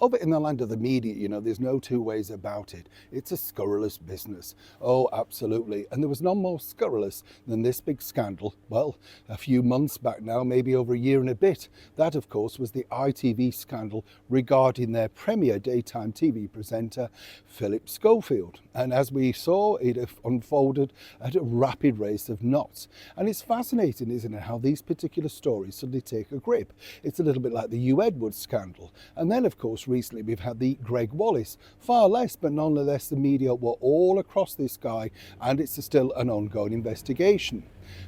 Over in the land of the media, there's no two ways about it. It's a scurrilous business. Oh, absolutely. And there was none more scurrilous than this big scandal. Well, a few months back now, maybe over a year and a bit. That, of course, was the ITV scandal regarding their premier daytime TV presenter, Philip Schofield. And as we saw, it unfolded at a rapid race of knots. And it's fascinating, isn't it, how these particular stories suddenly take a grip. It's a little bit like the Hugh Edwards scandal. And then, of course, recently we've had the Greg Wallace. Far less, but nonetheless, the media were all across this guy, and it's still an ongoing investigation.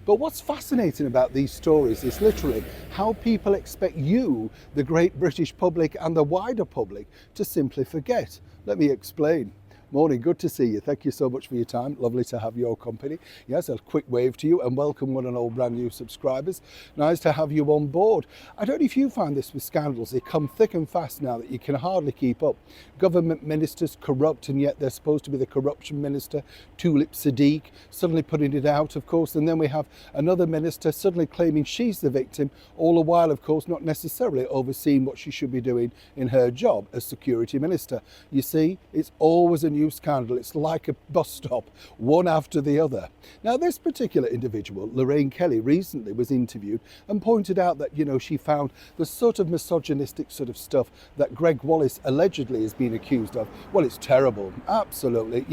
But what's fascinating about these stories is literally how people expect you, the great British public and the wider public, to simply forget. Let me explain. Morning, good to see you. Thank you so much for your time. Lovely to have your company. Yes, a quick wave to you and welcome one and all brand new subscribers. Nice to have you on board. I don't know if you find this with scandals. They come thick and fast now that you can hardly keep up. Government ministers corrupt, and yet they're supposed to be the corruption minister, Tulip Sadiq, suddenly putting it out, of course. And then we have another minister suddenly claiming she's the victim, all the while, of course, not necessarily overseeing what she should be doing in her job as security minister. You see, it's always a new scandal. It's like a bus stop, one after the other. Now, this particular individual, Lorraine Kelly, recently was interviewed and pointed out that, she found the sort of misogynistic sort of stuff that Greg Wallace allegedly has been accused of. Well, it's terrible. Absolutely.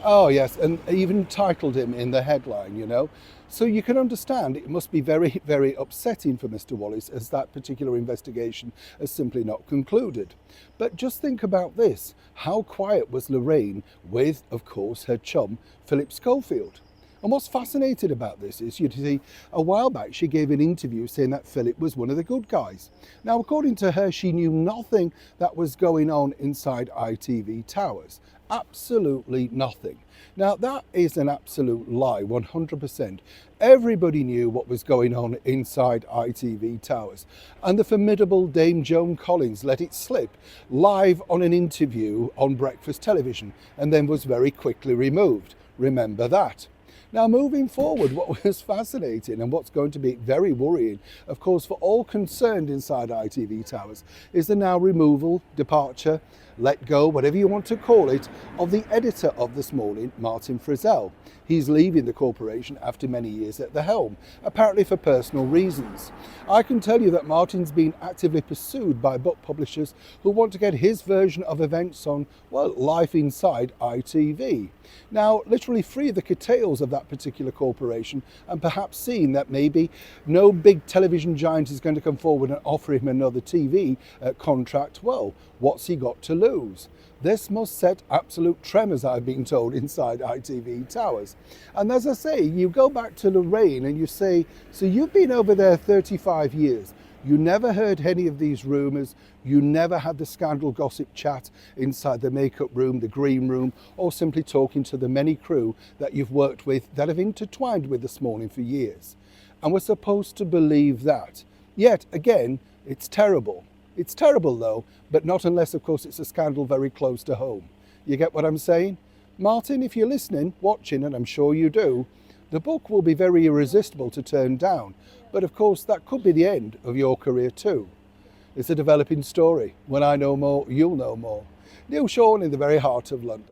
Oh yes, and even titled him in the headline, So you can understand it must be very, very upsetting for Mr. Wallace as that particular investigation has simply not concluded. But just think about this. How quiet was Lorraine with, of course, her chum, Philip Schofield? And what's fascinating about this is, you see, a while back she gave an interview saying that Philip was one of the good guys. Now, according to her, she knew nothing that was going on inside ITV Towers. Absolutely nothing. Now, that is an absolute lie, 100%. Everybody knew what was going on inside ITV Towers. And the formidable Dame Joan Collins let it slip live on an interview on breakfast television and then was very quickly removed. Remember that. Now, moving forward, what was fascinating and what's going to be very worrying, of course, for all concerned inside ITV Towers, is the now removal, departure, let go, whatever you want to call it, of the editor of This Morning, Martin Frizzell. He's leaving the corporation after many years at the helm, apparently for personal reasons. I can tell you that Martin's been actively pursued by book publishers who want to get his version of events on, well, life inside ITV. Now, literally free the curtails of that particular corporation and perhaps seeing that maybe no big television giant is going to come forward and offer him another TV contract. Well, what's he got to lose? This must set absolute tremors, I've been told, inside ITV Towers. And as I say, you go back to Lorraine and you say, so you've been over there 35 years. You never heard any of these rumours. You never had the scandal gossip chat inside the makeup room, the green room, or simply talking to the many crew that you've worked with that have intertwined with This Morning for years. And we're supposed to believe that. Yet, again, it's terrible. It's terrible though, but not unless, of course, it's a scandal very close to home. You get what I'm saying? Martin, if you're listening, watching, and I'm sure you do, the book will be very irresistible to turn down. But of course, that could be the end of your career too. It's a developing story. When I know more, you'll know more. Neil Sean in the very heart of London.